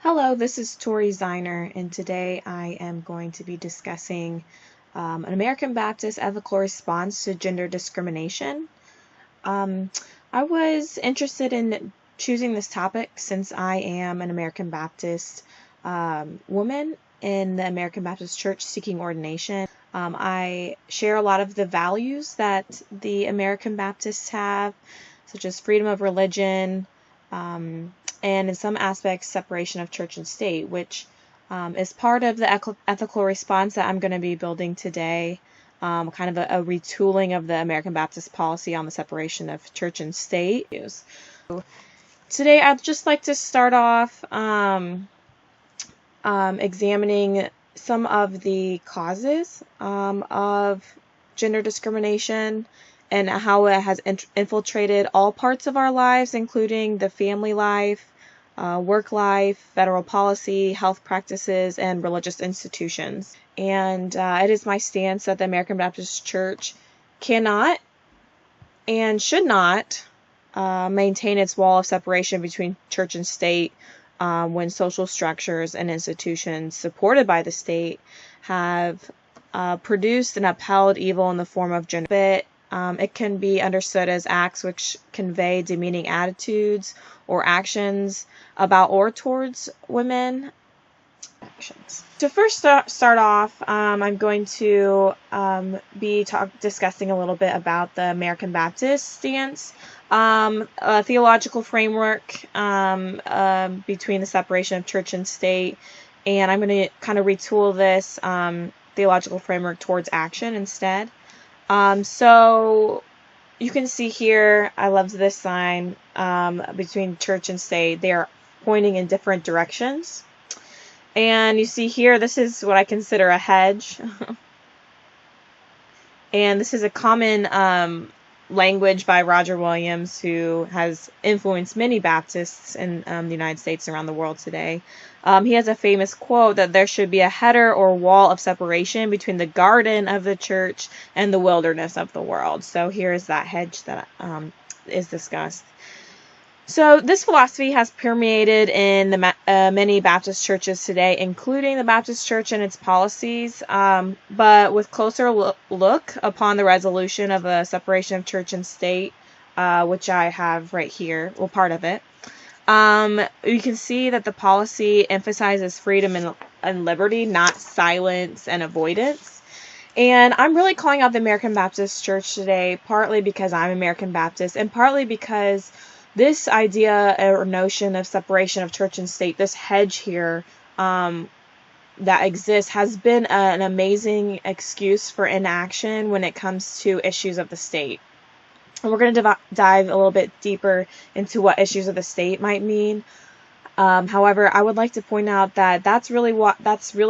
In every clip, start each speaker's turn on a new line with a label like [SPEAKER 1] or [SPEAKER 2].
[SPEAKER 1] Hello, this is Tori Ziner, and today I am going to be discussing an American Baptist ethical response to gender discrimination. I was interested in choosing this topic since I am an American Baptist woman in the American Baptist Church seeking ordination. I share a lot of the values that the American Baptists have, such as freedom of religion, and in some aspects separation of church and state, which is part of the ethical response that I'm going to be building today, kind of a retooling of the American Baptist policy on the separation of church and state. Today I'd just like to start off examining some of the causes of gender discrimination and how it has infiltrated all parts of our lives, including the family life, work life, federal policy, health practices, and religious institutions. And it is my stance that the American Baptist Church cannot and should not maintain its wall of separation between church and state when social structures and institutions supported by the state have produced and upheld evil in the form of gender. It can be understood as acts which convey demeaning attitudes or actions about or towards women. To first start off, I'm going to be discussing a little bit about the American Baptist stance, a theological framework between the separation of church and state, and I'm going to kind of retool this theological framework towards action instead. So you can see here, I love this sign between church and state. They are pointing in different directions. And you see here, this is what I consider a hedge. And this is a common language by Roger Williams, who has influenced many Baptists in the United States and around the world today. He has a famous quote that there should be a header or wall of separation between the garden of the church and the wilderness of the world. So here is that hedge that is discussed. So this philosophy has permeated in the many Baptist churches today, including the Baptist Church and its policies, but with closer look upon the resolution of the separation of church and state, which I have right here, well, part of it, you can see that the policy emphasizes freedom and liberty, not silence and avoidance. And I'm really calling out the American Baptist Church today, partly because I'm American Baptist, and partly because this idea or notion of separation of church and state, this hedge here that exists, has been an amazing excuse for inaction when it comes to issues of the state. And we're going to dive a little bit deeper into what issues of the state might mean. However, I would like to point out that that's really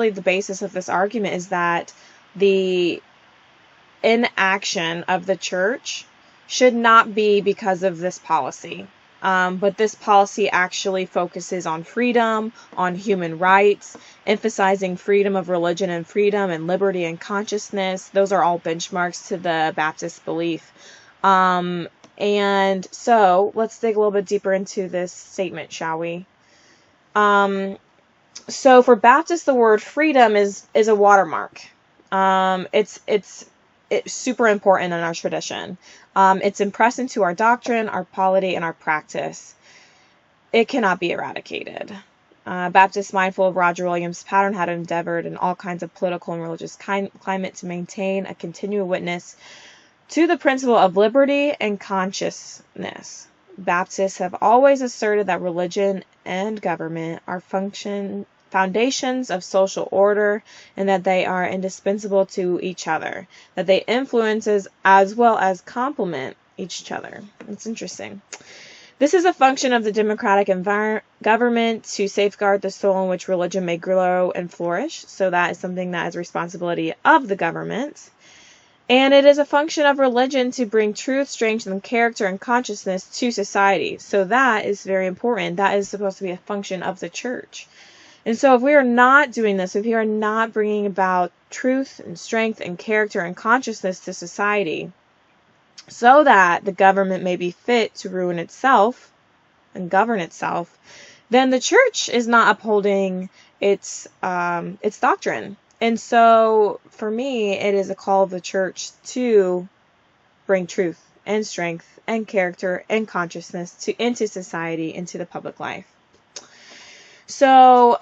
[SPEAKER 1] the basis of this argument, is that the inaction of the church should not be because of this policy. But this policy actually focuses on freedom, on human rights, emphasizing freedom of religion and freedom and liberty and consciousness. Those are all benchmarks to the Baptist belief. And so let's dig a little bit deeper into this statement, shall we? So for Baptists, the word freedom is a watermark. It's super important in our tradition. It's impressed into our doctrine, our polity, and our practice. It cannot be eradicated. Baptists, mindful of Roger Williams' pattern, had endeavored in all kinds of political and religious climate to maintain a continual witness to the principle of liberty and consciousness. Baptists have always asserted that religion and government are foundations of social order, and that they are indispensable to each other, that they influence as well as complement each other. It's interesting. This is a function of the democratic government to safeguard the soil in which religion may grow and flourish. So that is something that is responsibility of the government. And it is a function of religion to bring truth, strength, and character and consciousness to society. So that is very important. That is supposed to be a function of the church. And so if we are not doing this, if we are not bringing about truth and strength and character and consciousness to society, so that the government may be fit to ruin itself and govern itself, then the church is not upholding its doctrine. And so for me, it is a call of the church to bring truth and strength and character and consciousness into society, into the public life. So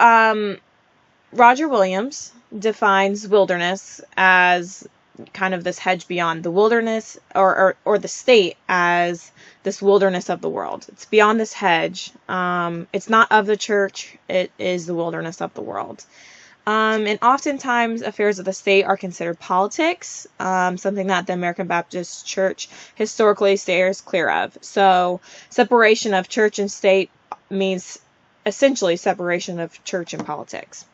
[SPEAKER 1] Roger Williams defines wilderness as kind of this hedge beyond the wilderness, or the state as this wilderness of the world. It's beyond this hedge. It's not of the church. It is the wilderness of the world. And oftentimes affairs of the state are considered politics, something that the American Baptist Church historically steers clear of. So separation of church and state means essentially separation of church and politics.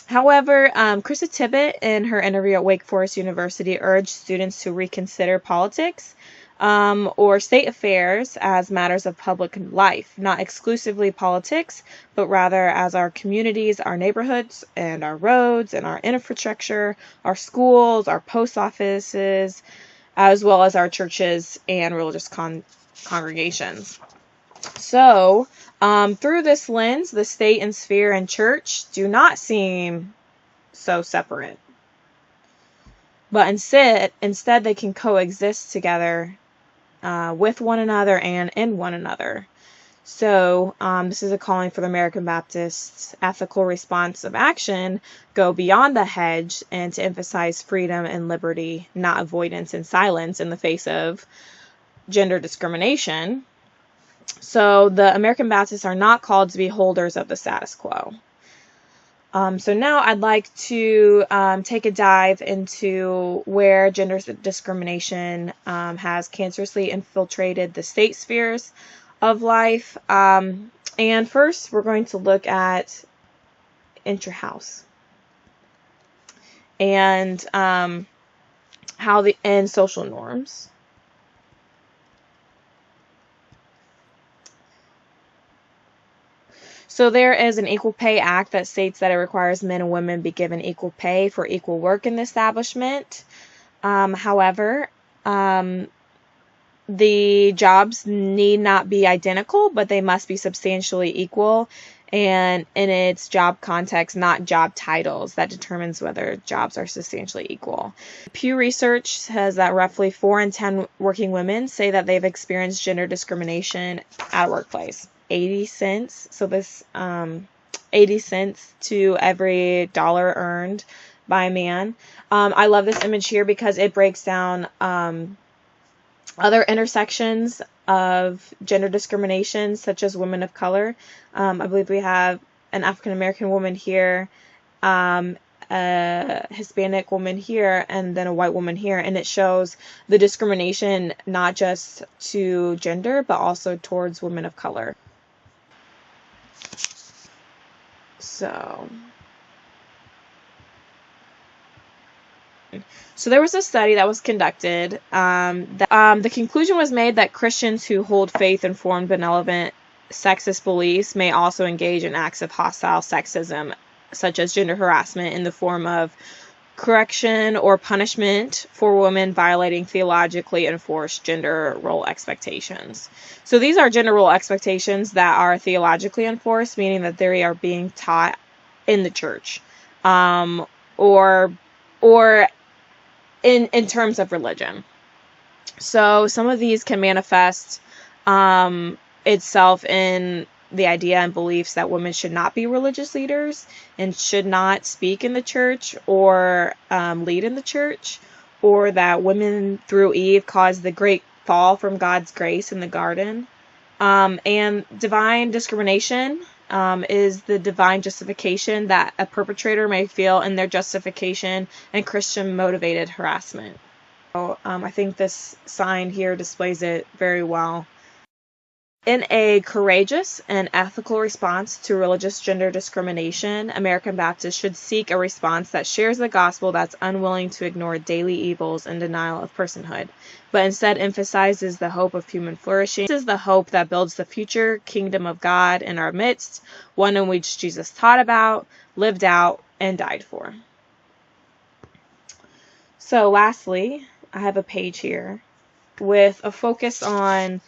[SPEAKER 1] However, Krista Tippett, in her interview at Wake Forest University, urged students to reconsider politics or state affairs as matters of public life, not exclusively politics, but rather as our communities, our neighborhoods, and our roads, and our infrastructure, our schools, our post offices, as well as our churches and religious congregations. So, through this lens, the state and sphere and church do not seem so separate. But instead they can coexist together with one another and in one another. So, this is a calling for the American Baptists' ethical response of action, go beyond the hedge and to emphasize freedom and liberty, not avoidance and silence in the face of gender discrimination. So the American Baptists are not called to be holders of the status quo. So now I'd like to take a dive into where gender discrimination has cancerously infiltrated the state spheres of life. And first, we're going to look at intra-house and and social norms. So there is an Equal Pay Act that states that it requires men and women be given equal pay for equal work in the establishment. However, the jobs need not be identical, but they must be substantially equal. And in its job context, not job titles, that determines whether jobs are substantially equal. Pew Research says that roughly 4 in 10 working women say that they've experienced gender discrimination at a workplace. 80 cents. So this 80 cents to every dollar earned by a man. I love this image here because it breaks down other intersections of gender discrimination, such as women of color. I believe we have an African American woman here, a Hispanic woman here, and then a white woman here, and it shows the discrimination not just to gender but also towards women of color. So there was a study that was conducted. The conclusion was made that Christians who hold faith-informed, benevolent, sexist beliefs may also engage in acts of hostile sexism, such as gender harassment in the form of correction or punishment for women violating theologically enforced gender role expectations. So these are gender role expectations that are theologically enforced, meaning that they are being taught in the church, or in terms of religion. So some of these can manifest itself in the idea and beliefs that women should not be religious leaders and should not speak in the church or lead in the church, or that women through Eve caused the great fall from God's grace in the garden. And divine discrimination is the divine justification that a perpetrator may feel in their justification and Christian motivated harassment. So I think this sign here displays it very well. In a courageous and ethical response to religious gender discrimination, American Baptists should seek a response that shares the gospel that's unwilling to ignore daily evils and denial of personhood, but instead emphasizes the hope of human flourishing. This is the hope that builds the future kingdom of God in our midst, one in which Jesus taught about, lived out, and died for. So lastly, I have a page here with a focus on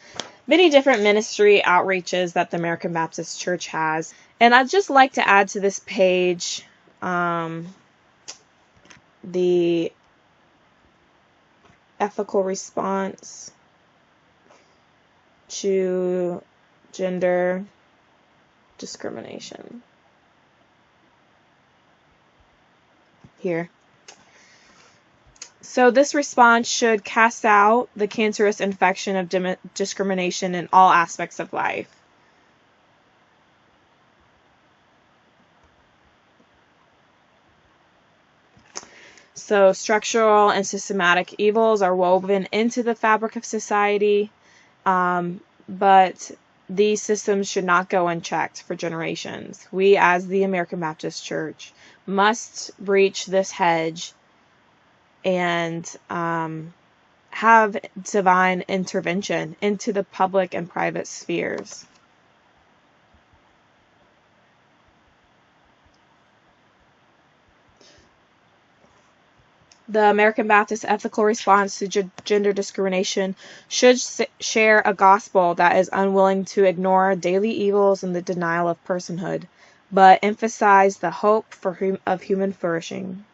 [SPEAKER 1] many different ministry outreaches that the American Baptist Church has. And I'd just like to add to this page the ethical response to gender discrimination. Here. So this response should cast out the cancerous infection of discrimination in all aspects of life. So structural and systematic evils are woven into the fabric of society, but these systems should not go unchecked for generations. We, as the American Baptist Church, must breach this hedge and have divine intervention into the public and private spheres. The American Baptist ethical response to gender discrimination should share a gospel that is unwilling to ignore daily evils and the denial of personhood, but emphasize the hope of human flourishing.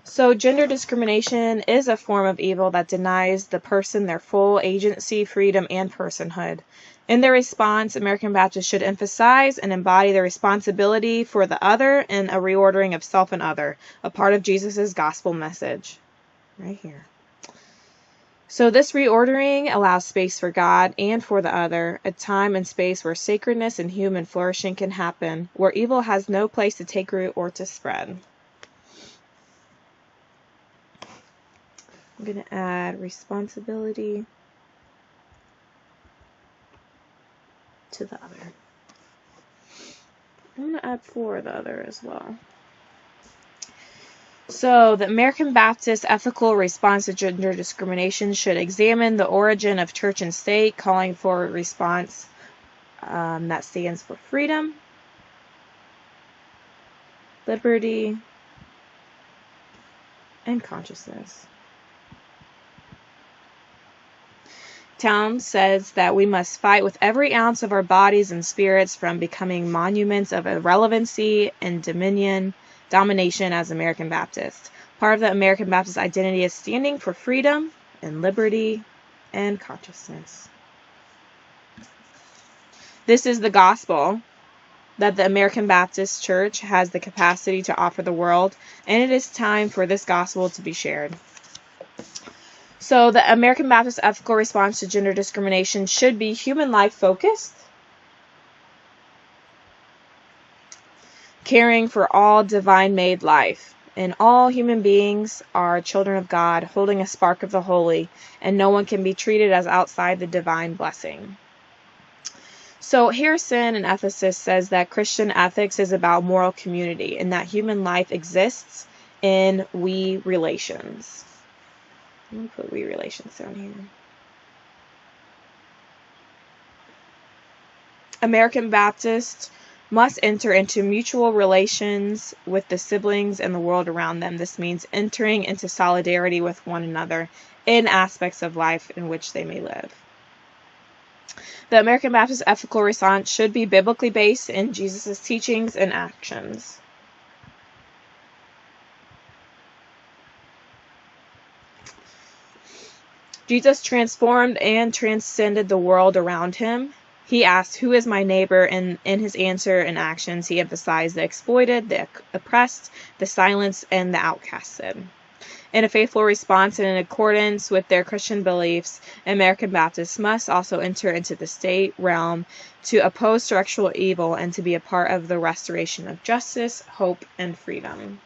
[SPEAKER 1] So gender discrimination is a form of evil that denies the person their full agency, freedom, and personhood. In their response, American Baptists should emphasize and embody the responsibility for the other and a reordering of self and other, a part of Jesus' gospel message. Right here. So this reordering allows space for God and for the other, a time and space where sacredness and human flourishing can happen, where evil has no place to take root or to spread. I'm going to add responsibility to the other. I'm going to add for the other as well. So the American Baptist ethical response to gender discrimination should examine the origin of church and state, calling for a response that stands for freedom, liberty, and consciousness. Towns says that we must fight with every ounce of our bodies and spirits from becoming monuments of irrelevancy and domination as American Baptists. Part of the American Baptist identity is standing for freedom and liberty and consciousness. This is the gospel that the American Baptist Church has the capacity to offer the world, and it is time for this gospel to be shared. So the American Baptist ethical response to gender discrimination should be human life focused, caring for all divine made life, and all human beings are children of God, holding a spark of the holy, and no one can be treated as outside the divine blessing. So Harrison in Ephesus says that Christian ethics is about moral community and that human life exists in we relations. I'm going to put we relations down here. American Baptists must enter into mutual relations with the siblings and the world around them. This means entering into solidarity with one another in aspects of life in which they may live. The American Baptist ethical response should be biblically based in Jesus' teachings and actions. Jesus transformed and transcended the world around him. He asked, "Who is my neighbor?" And in his answer and actions, he emphasized the exploited, the oppressed, the silenced, and the outcasted. In a faithful response and in accordance with their Christian beliefs, American Baptists must also enter into the state realm to oppose structural evil and to be a part of the restoration of justice, hope, and freedom.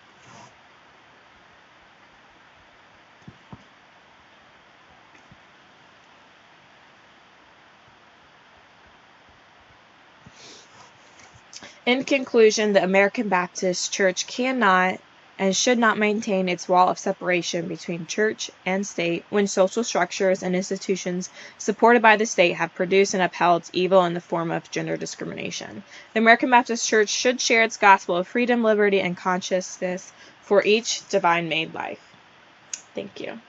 [SPEAKER 1] In conclusion, the American Baptist Church cannot and should not maintain its wall of separation between church and state when social structures and institutions supported by the state have produced and upheld evil in the form of gender discrimination. The American Baptist Church should share its gospel of freedom, liberty, and consciousness for each divine-made life. Thank you.